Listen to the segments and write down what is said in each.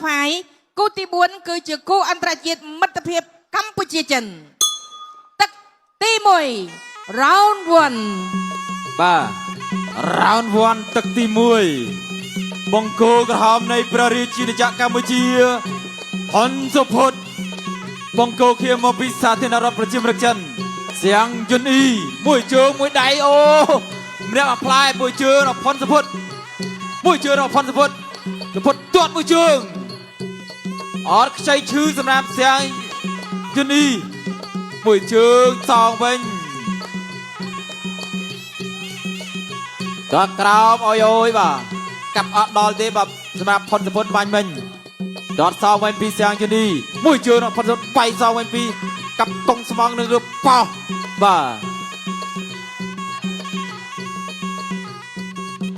ហ្វាយគូទី4គឺជាគូអន្តរជាតិមិត្តភាពកម្ពុជាចិនទឹកទី1 round 1បាទ round 1ទឹកទី1បង្គោលក្រហមនៃព្រះរាជាណាចក្រកម្ពុជាហ៊ុនសុផុតបង្គោលខៀវមកពីសាធារណរដ្ឋប្រជាមានិតចិនសៀងយុនអ៊ីមួយជើងមួយដៃអូម្នាក់មកផ្លែមួយជើងរបស់ហ៊ុនសុផុតមួយជើងរបស់ហ៊ុនសុផុតទាត់មួយជើងអត់ខ្ចីឈឺសម្រាប់សៀងយុនអ៊ីមួយជើងសងវិញដល់ក្រោមអយយបាទកាប់អត់ដល់ទេបាទសម្រាប់ហ៊ុនសុផុតបាញ់មិញដល់សងវិញពីសៀងយុនអ៊ីមួយជើងរបស់ហ៊ុនសុផុតបែកសងវិញពីកាប់កុងស្មងនឹងរឹបប៉ោះបាទ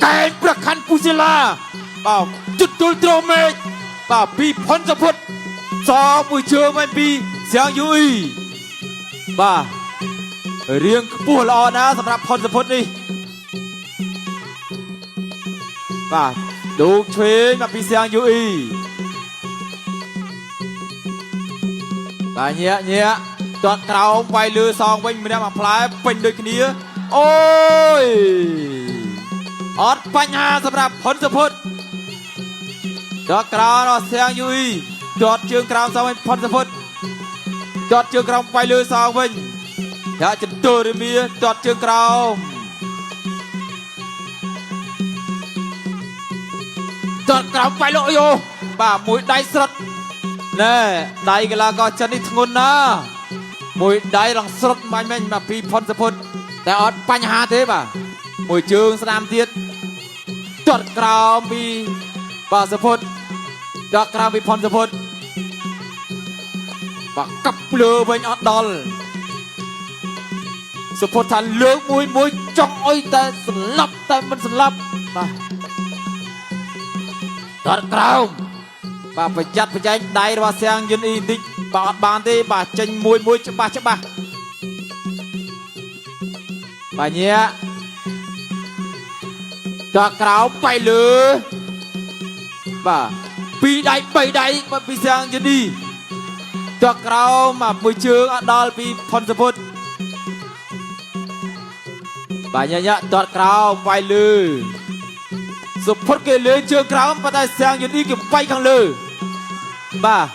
កែងប្រខាន់ពូសិលាបាទจุดទល់ត្រមេចបាទពីហ៊ុនសុផុតសងមួយជើងវិញពីសៀងយុនអ៊ីបាទរៀងខ្ពស់ល្អណាស់សម្រាប់ហ៊ុនសុផុតនេះបាទលោកឆ្វេងមកពីសៀងយុអ៊ីបាទញាក់ទាត់ក្រោមវាយលើសងវិញម្នាក់មកផ្លែពេញដូចគ្នាអូយអត់បញ្ហាសម្រាប់ហ៊ុនសុផុតទាត់ក្រោមរបស់សៀងយុអ៊ីទាត់ជើងក្រោមសងវិញហ៊ុនសុផុតទាត់ជើងក្រោមវាយលើសងវិញយ៉ាចន្ទុរមីទាត់ជើងក្រោមទាត់ក្រោមវាយលោកយោបាទមួយដៃស្រុតណែដៃកីឡាករចិននេះធ្ងន់ណាស់មួយដៃរងស្រុតបាញ់មិញមកពីហ៊ុនសុផុតតែអត់បញ្ហាទេបាទមួយជើងស្ដាមទៀតទាត់ក្រោមពីបាទសុផុតទាត់ក្រោមពីហ៊ុនសុផុតបាទកាប់លើវិញអត់ដល់សុផុតថាលើកមួយចង់អុយតែស្លាប់តែមិនស្លាប់បាទទាត់ក្រោមបាទប្រយ័ត្នប្រយែងដៃរបស់សៀងយុនអ៊ីបន្តិចបាទអត់បានទេបាទចេញមួយច្បាស់បាទញាក់ទាត់ក្រោមបៃលើបាទ2ដៃ3ដៃបាទពីសៀងយុនអ៊ីទាត់ក្រោមបាទមួយជើងអត់ដល់ពីហ៊ុនសុផុតបាទញាក់ទាត់ក្រោមវាយលើសុផុតគេលើជើងក្រោមប៉ុន្តែសៀងយុនអ៊ីគេវាយខាងលើបាទ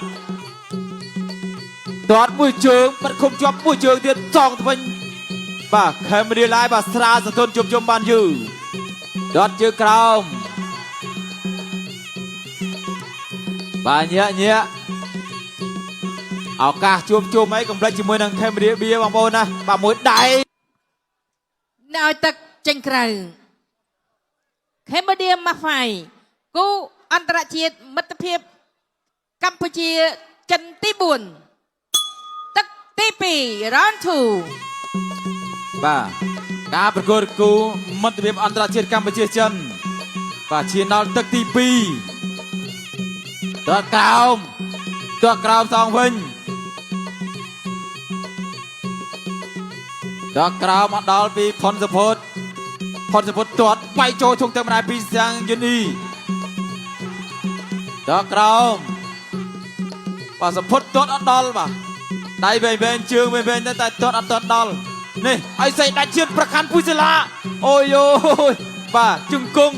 ទាត់មួយជើងបាត់ឃុំជាប់មួយជើងទៀតចងទៅវិញបាទខេមរៀឡាយបាទស្រាលសន្ទុនជុំបានយូរទាត់ជើងក្រោមបាទញាក់ឱកាសជួបអីកុំភ្លេចជាមួយនឹងខេមរៀបៀបងប្អូនណាបាទមួយដៃនៅឲ្យទឹកចេញក្រៅខេមឌៀម៉ាហ្វាយគូអន្តរជាតិមិត្តភាពកម្ពុជាចិនទី4ទឹកទី2 round 2បាទការប្រកួតគូមិត្តភាពអន្តរជាតិកម្ពុជាចិនបាទឈានដល់ទឹកទី2ទាត់ក្រោមសងវិញទាត់ក្រោមអត់ដល់ពីហ៊ុនសុផុតទាត់បែកចូលជុំទៅម្ដាយពីសៀងយុនអ៊ីទាត់ក្រោមបាទសុផុតទាត់អត់ដល់បាទដៃវែងជើងវែងតែទាត់អត់ដល់នេះឲ្យសៃដាច់ជឿនប្រខាន់ពូសិលាអូយបាទជង្គង់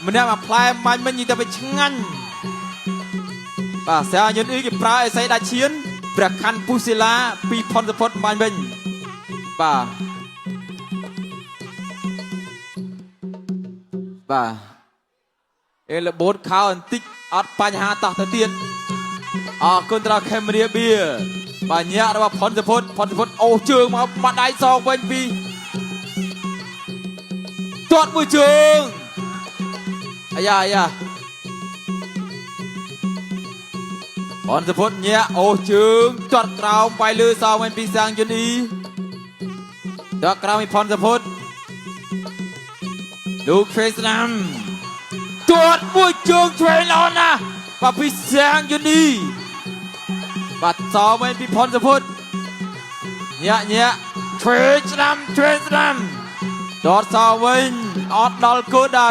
ម្នាក់មកផ្លែមាញ់មិញនិយាយតែវាឆ្ងាញ់បាទសៀងយុនអ៊ីគេប្រើឲ្យសៃដាច់ឈៀនប្រខាន់ពូសិលាពីហ៊ុនសុផុតបាញ់វិញបាទអេលបូតខោបន្តិចអត់បញ្ហាតោះទៅទៀតអរគុណដល់ខេមរៀបៀបាទញាក់របស់ហ៊ុនសុផុតអូជើងមកបាត់ដៃសងវិញពីទាត់មួយជើងអាយ៉ាហ៊ុនសុផុតញាក់អូជើងទាត់ក្រោមវាយលើសងវិញពីសៀងយុនអ៊ីទាត់ក្រោមពីហ៊ុនសុផុតលោកហ្វេស្ណាំទាត់មួយជើងឆ្វេងល្អណាស់បាទពីសៀងយុនអ៊ីបាទសងវិញពីហ៊ុនសុផុតញាក់ឆ្វេងស្ដាំទាត់សងវិញអត់ដល់គោលដៅ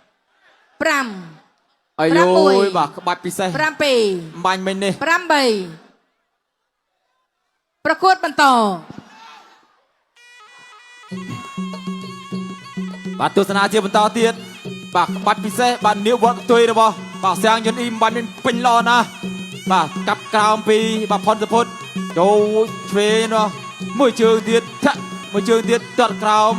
5 អាយយ 6 បាទក្បាច់ពិសេស 7 បាញ់មិញនេះ 8 ប្រកួតបន្ត បាទទស្សនាជាបន្តទៀតបាទក្បាច់ពិសេសបាទនាវវត្តកទុយរបស់បាទសាំងយន្តអ៊ីមបាញ់នេះពេញល្អណាស់បាទកាប់ក្រោមពីបាទផុនសុភុតចូលឆ្វេងនោះមួយជើងទៀតថាក់មួយជើងទៀតទាត់ក្រោម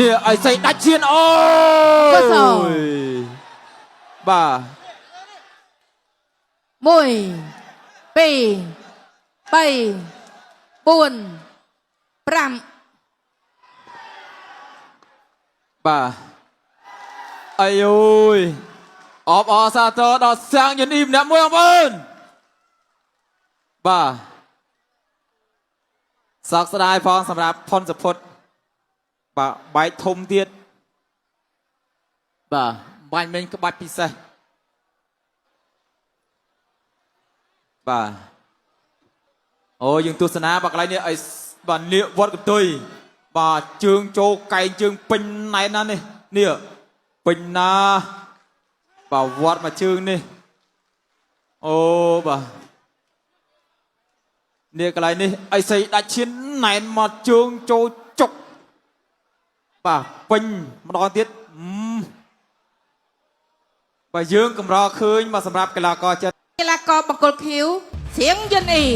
នេះអីសៃដាច់ឈានអូយបាទ 1 2 3 4 5 បាទអាយយអបអសាទរដល់សាំងយន្តអ៊ីមអ្នកមួយបងប្អូនបាទសោកស្ដាយផងសម្រាប់ផុនសុភុតបាទបែកធំទៀតបាទបាញ់មិញក្បាច់ពិសេសបាទអូយើងទស្សនាបាទកន្លែងនេះឲ្យបាទនាគវត្តកន្ទុយបាទជើងចូលកែងជើងពេញណែនណានេះនេះពេញណាបាទវត្តមកជើងនេះអូបាទនេះកន្លែងនេះអីសីដាច់ឈានណែនមកជើងចូលចុកបាទពេញម្ដងទៀតបាទយើងកម្រឃើញមកសម្រាប់កីឡាករចិត្ត កីឡាករបង្គោលខៀវសៀងយន្តអ៊ី